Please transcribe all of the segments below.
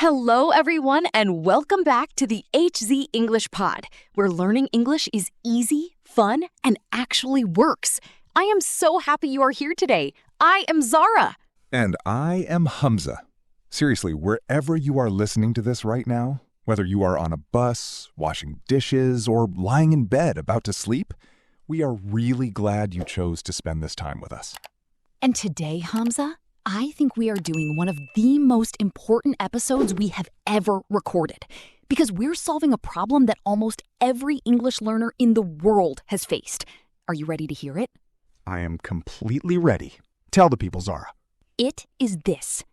Hello, everyone, and welcome back to the HZ English Pod, where learning English is easy, fun, and actually works. I am so happy you are here today. I am Zara. And I am Hamza. Seriously, wherever you are listening to this right now, whether you are on a bus, washing dishes, or lying in bed about to sleep, we are really glad you chose to spend this time with us. And today, Hamza, I think we are doing one of the most important episodes we have ever recorded because we're solving a problem that almost every English learner in the world has faced. Are you ready to hear it? I am completely ready. Tell the people, Zara. It is this.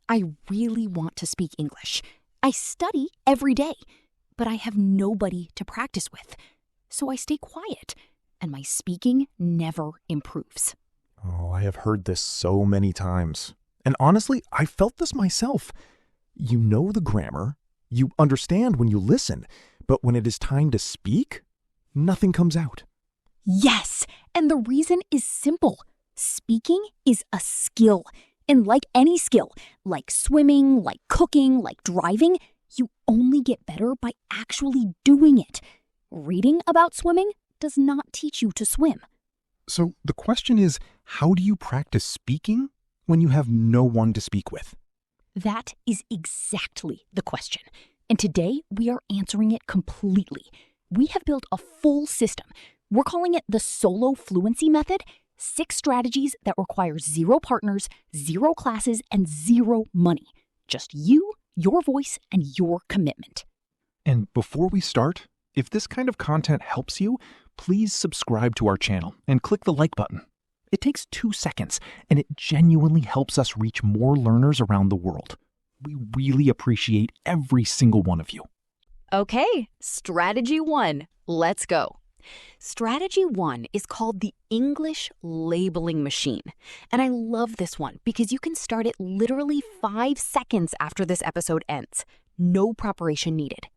I really want to speak English. I study every day, but I have nobody to practice with. So I stay quiet, and my speaking never improves. Oh, I have heard this so many times. And honestly, I felt this myself. You know the grammar, you understand when you listen, but when it is time to speak, nothing comes out. Yes, and the reason is simple. Speaking is a skill. And like any skill, like swimming, like cooking, like driving, you only get better by actually doing it. Reading about swimming does not teach you to swim. So the question is, how do you practice speaking when you have no one to speak with? That is exactly the question. And today we are answering it completely. We have built a full system. We're calling it the Solo Fluency Method. 6 strategies that require 0 partners, 0 classes, and 0 money. Just you, your voice, and your commitment. And before we start, if this kind of content helps you, please subscribe to our channel and click the like button. It takes 2 seconds, and it genuinely helps us reach more learners around the world. We really appreciate every single one of you. Okay, strategy 1. Let's go. Strategy 1 is called the English labeling machine. And I love this one because you can start it literally 5 seconds after this episode ends. No preparation needed.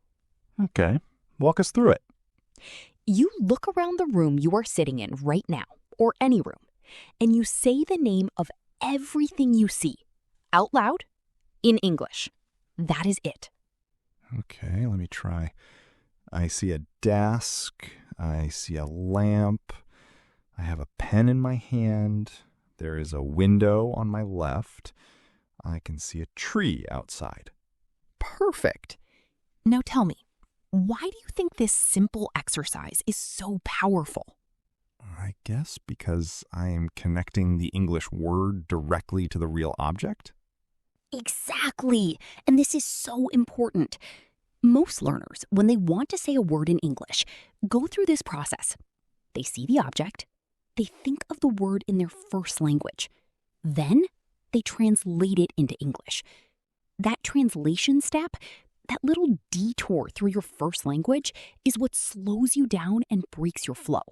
Okay, walk us through it. You look around the room you are sitting in right now, or any room, and you say the name of everything you see out loud in English. That is it. Okay, let me try. I see a desk. I see a lamp. I have a pen in my hand. There is a window on my left. I can see a tree outside. Perfect. Now tell me, why do you think this simple exercise is so powerful? I guess because I am connecting the English word directly to the real object. Exactly. And this is so important. Most learners, when they want to say a word in English, go through this process. They see the object, they think of the word in their first language, then they translate it into English. That translation step, that little detour through your first language, is what slows you down and breaks your flow.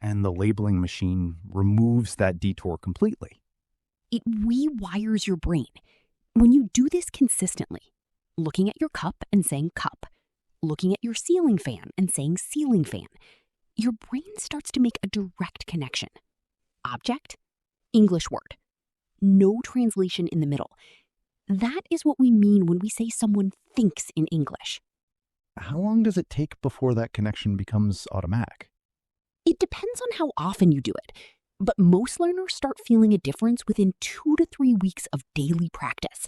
And the labeling machine removes that detour completely. It rewires your brain. When you do this consistently, looking at your cup and saying cup, looking at your ceiling fan and saying ceiling fan, your brain starts to make a direct connection. Object, English word. No translation in the middle. That is what we mean when we say someone thinks in English. How long does it take before that connection becomes automatic? It depends on how often you do it, but most learners start feeling a difference within 2 to 3 weeks of daily practice.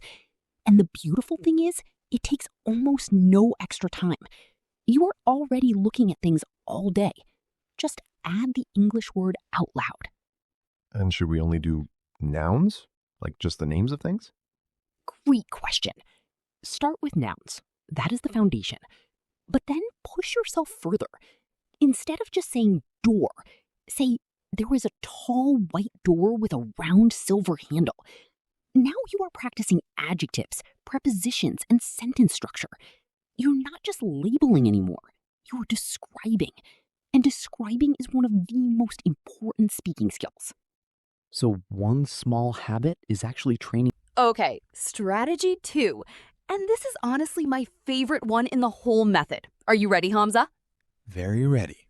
And the beautiful thing is, it takes almost no extra time. You are already looking at things all day. Just add the English word out loud. And should we only do nouns? Like just the names of things? Great question. Start with nouns. That is the foundation. But then push yourself further. Instead of just saying door, say there was a tall white door with a round silver handle. Now you are practicing adjectives, prepositions, and sentence structure. You're not just labeling anymore. You're describing. And describing is one of the most important speaking skills. So one small habit is actually training. Okay, strategy 2. And this is honestly my favorite one in the whole method. Are you ready, Hamza? Very ready.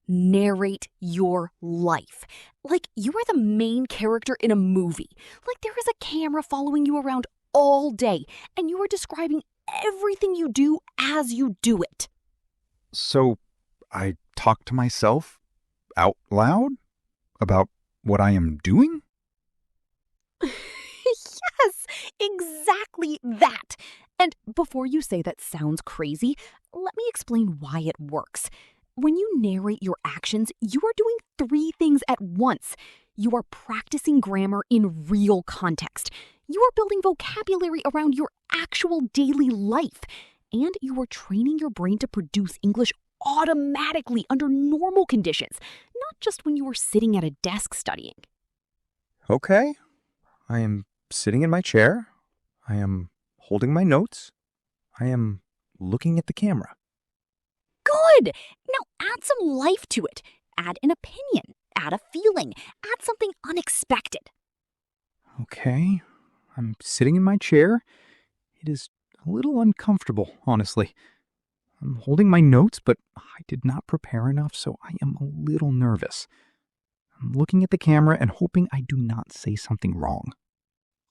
Narrate your life. Like you are the main character in a movie. Like there is a camera following you around all day, and you are describing everything you do as you do it. So I talk to myself out loud about what I am doing? Yes, exactly that. And before you say that sounds crazy, let me explain why it works. When you narrate your actions, you are doing 3 things at once. You are practicing grammar in real context. You are building vocabulary around your actual daily life. And you are training your brain to produce English automatically under normal conditions, not just when you are sitting at a desk studying. Okay. I am sitting in my chair. I am holding my notes. I am looking at the camera. Good! Now add some life to it. Add an opinion. Add a feeling. Add something unexpected. Okay, I'm sitting in my chair. It is a little uncomfortable, honestly. I'm holding my notes, but I did not prepare enough, so I am a little nervous. I'm looking at the camera and hoping I do not say something wrong.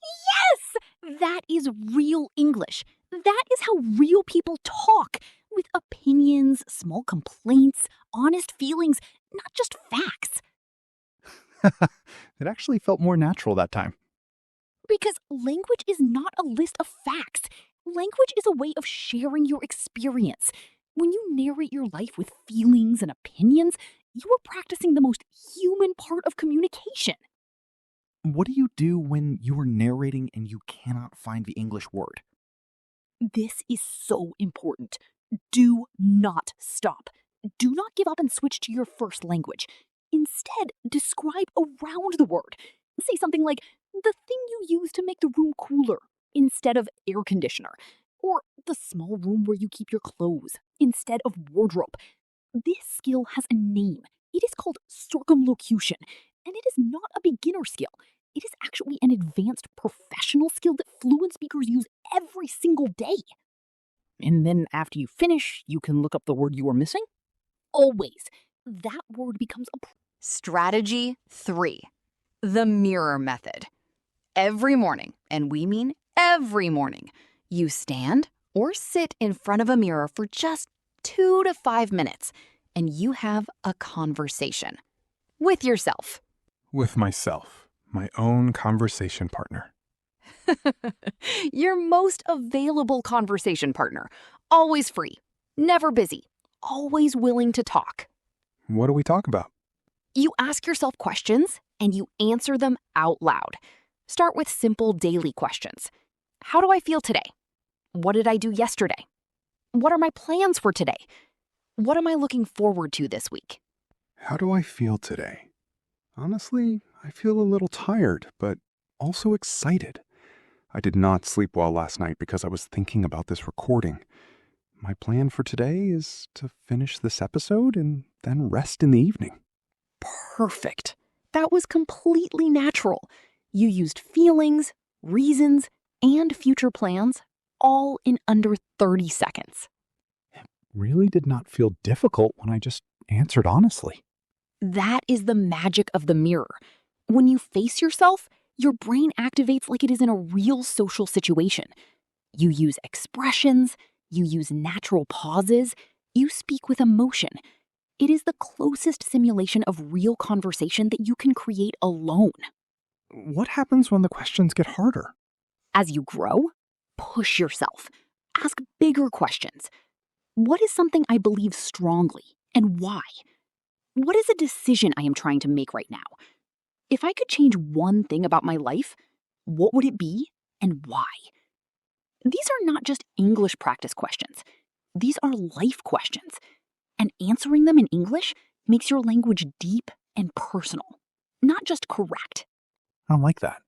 Yes! That is real English. That is how real people talk, with opinions, small complaints, honest feelings, not just facts. It actually felt more natural that time. Because language is not a list of facts. Language is a way of sharing your experience. When you narrate your life with feelings and opinions, you are practicing the most human part of communication. What do you do when you are narrating and you cannot find the English word? This is so important. Do not stop. Do not give up and switch to your first language. Instead, describe around the word. Say something like, the thing you use to make the room cooler, instead of air conditioner. Or the small room where you keep your clothes, instead of wardrobe. This skill has a name. It is called circumlocution, and it is not a beginner skill. It is actually an advanced professional skill that fluent speakers use every single day. And then after you finish, you can look up the word you are missing? Always. That word becomes a... Strategy 3. The mirror method. Every morning, and we mean every morning, you stand or sit in front of a mirror for just 2 to 5 minutes, and you have a conversation with yourself. With myself, my own conversation partner. Your most available conversation partner. Always free, never busy, always willing to talk. What do we talk about? You ask yourself questions and you answer them out loud. Start with simple daily questions. How do I feel today? What did I do yesterday? What are my plans for today? What am I looking forward to this week? How do I feel today? Honestly, I feel a little tired, but also excited. I did not sleep well last night because I was thinking about this recording. My plan for today is to finish this episode and then rest in the evening. Perfect. That was completely natural. You used feelings, reasons, and future plans all in under 30 seconds. Really did not feel difficult when I just answered honestly. That is the magic of the mirror. When you face yourself, your brain activates like it is in a real social situation. You use expressions, you use natural pauses, you speak with emotion. It is the closest simulation of real conversation that you can create alone. What happens when the questions get harder? As you grow, push yourself. Ask bigger questions. What is something I believe strongly, and why? What is a decision I am trying to make right now? If I could change one thing about my life, what would it be and why? These are not just English practice questions. These are life questions. And answering them in English makes your language deep and personal, not just correct. I don't like that.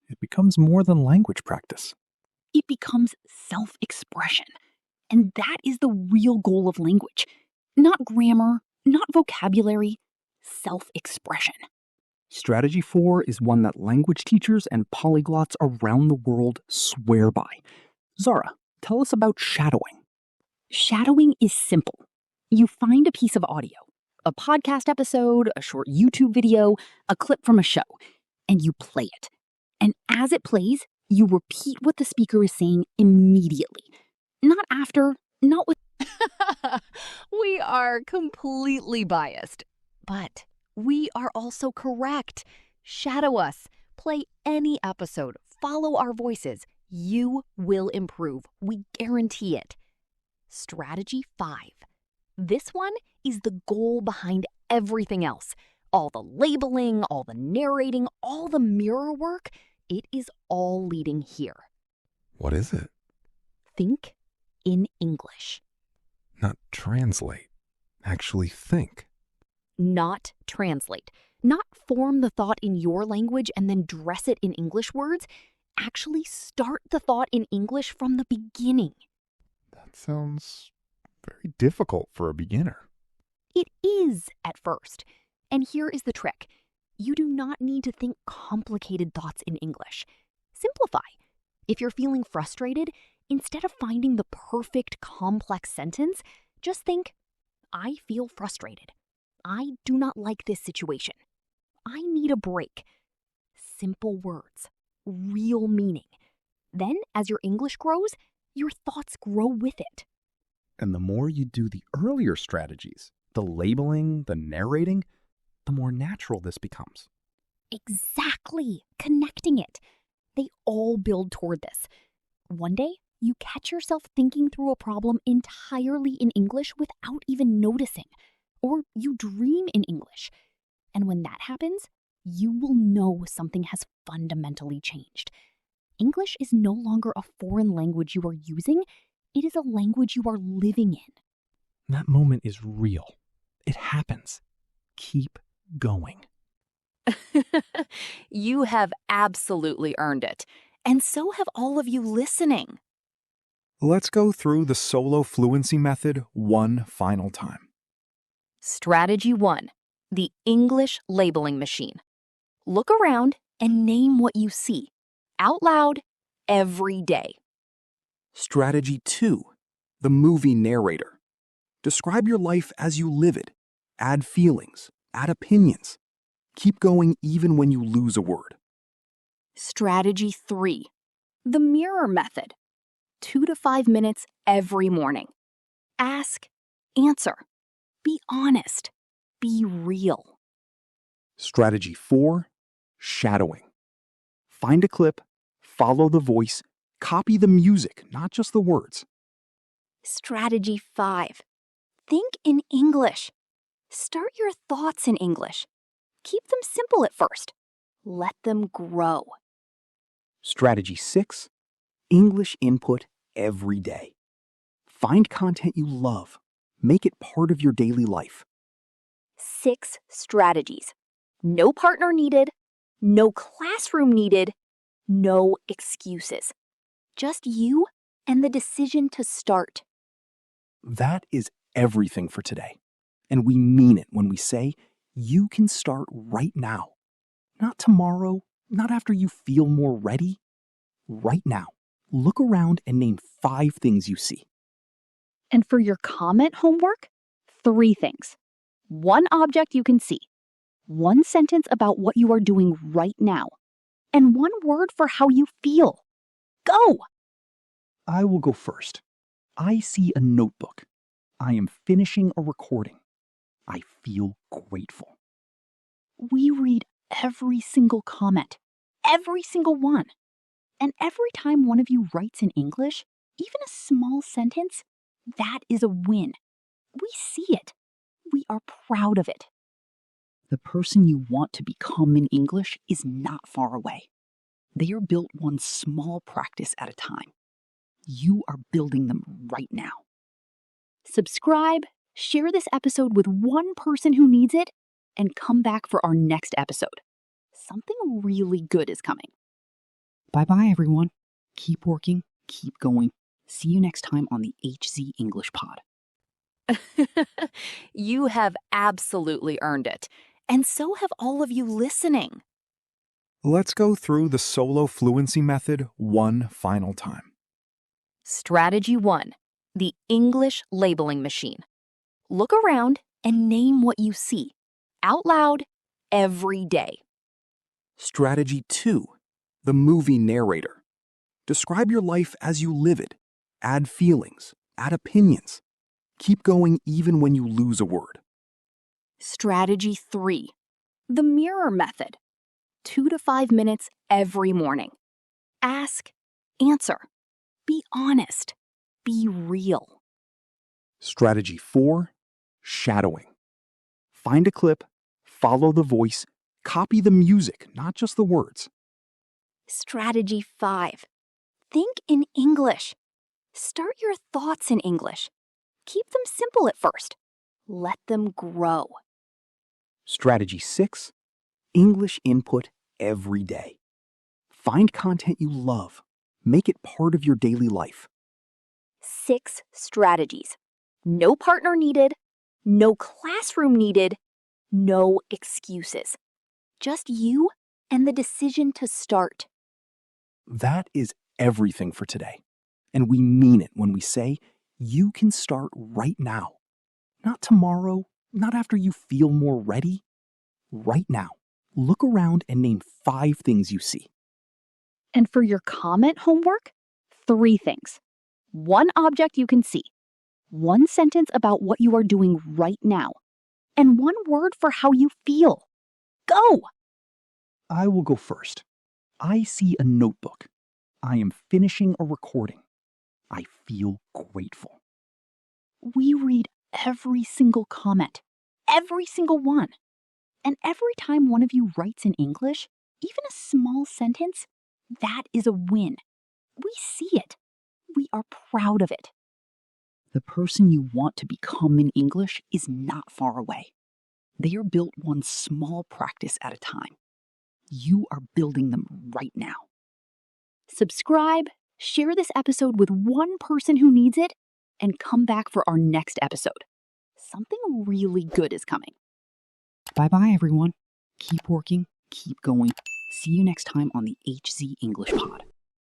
It becomes more than language practice. It becomes self-expression. And that is the real goal of language. Not grammar, not vocabulary, self-expression. Strategy 4 is one that language teachers and polyglots around the world swear by. Zara, tell us about shadowing. Shadowing is simple. You find a piece of audio, a podcast episode, a short YouTube video, a clip from a show, and you play it. And as it plays, You repeat what the speaker is saying immediately. Not after, not with. We are completely biased, but we are also correct. Shadow us. Play any episode. Follow our voices. You will improve. We guarantee it. Strategy 5. This one is the goal behind everything else. All the labeling, all the narrating, all the mirror work, it is all leading here. What is it? Think in English. Not translate. Actually think. Not translate. Not form the thought in your language and then dress it in English words. Actually start the thought in English from the beginning. That sounds very difficult for a beginner. It is at first. And here is the trick. You do not need to think complicated thoughts in English. Simplify. If you're feeling frustrated, instead of finding the perfect complex sentence, just think, I feel frustrated. I do not like this situation. I need a break. Simple words, real meaning. Then, as your English grows, your thoughts grow with it. And the more you do the earlier strategies, the labeling, the narrating, the more natural this becomes. Exactly. Connecting it. They all build toward this. One day, you catch yourself thinking through a problem entirely in English without even noticing. Or you dream in English. And when that happens, you will know something has fundamentally changed. English is no longer a foreign language you are using. It is a language you are living in. That moment is real. It happens. Keep going. You have absolutely earned it. And so have all of you listening. Let's go through the solo fluency method one final time. Strategy 1. The English labeling machine. Look around and name what you see. Out loud, every day. Strategy 2. The movie narrator. Describe your life as you live it. Add feelings. Add opinions. Keep going even when you lose a word. Strategy 3. The mirror method. 2 to 5 minutes every morning. Ask, answer. Be honest. Be real. Strategy 4. Shadowing. Find a clip, follow the voice, copy the music, not just the words. Strategy 5. Think in English. Start your thoughts in English. Keep them simple at first. Let them grow. Strategy 6. English input every day. Find content you love. Make it part of your daily life. 6 strategies. No partner needed. No classroom needed. No excuses. Just you and the decision to start. That is everything for today. And we mean it when we say you can start right now. Not tomorrow, not after you feel more ready. Right now. Look around and name 5 things you see. And for your comment homework, 3 things. 1 object you can see. 1 sentence about what you are doing right now. And 1 word for how you feel. Go! I will go first. I see a notebook. I am finishing a recording. I feel grateful. We read every single comment. Every single one. And every time one of you writes in English, even a small sentence, that is a win. We see it. We are proud of it. The person you want to become in English is not far away. They are built one small practice at a time. You are building them right now. Subscribe, share this episode with 1 person who needs it, and come back for our next episode. Something really good is coming. Bye-bye, everyone. Keep working, keep going. See you next time on the HZ English Pod. You have absolutely earned it. And so have all of you listening. Let's go through the solo fluency method one final time. Strategy 1. The English labeling machine. Look around and name what you see. Out loud, every day. Strategy 2. The movie narrator. Describe your life as you live it. Add feelings, add opinions. Keep going even when you lose a word. Strategy 3. The mirror method. 2 to 5 minutes every morning. Ask, answer. Be honest. Be real. Strategy 4. Shadowing. Find a clip, follow the voice, copy the music, not just the words. Strategy 5. Think in English. Start your thoughts in English. Keep them simple at first. Let them grow. Strategy 6. English input every day. Find content you love. Make it part of your daily life. 6 strategies. No partner needed. No classroom needed. No excuses. Just you and the decision to start. That is everything for today. And we mean it when we say you can start right now. Not tomorrow, not after you feel more ready. Right now. Look around and name 5 things you see. And for your comment homework, 3 things. 1 object you can see. 1 sentence about what you are doing right now. And 1 word for how you feel. Go! I will go first. I see a notebook. I am finishing a recording. I feel grateful. We read every single comment, every single one. And every time one of you writes in English, even a small sentence, that is a win. We see it. We are proud of it. The person you want to become in English is not far away. They are built one small practice at a time. You are building them right now. Subscribe, share this episode with one person who needs it, and come back for our next episode. Something really good is coming. Bye-bye, everyone. Keep working, keep going. See you next time on the HZ English Pod.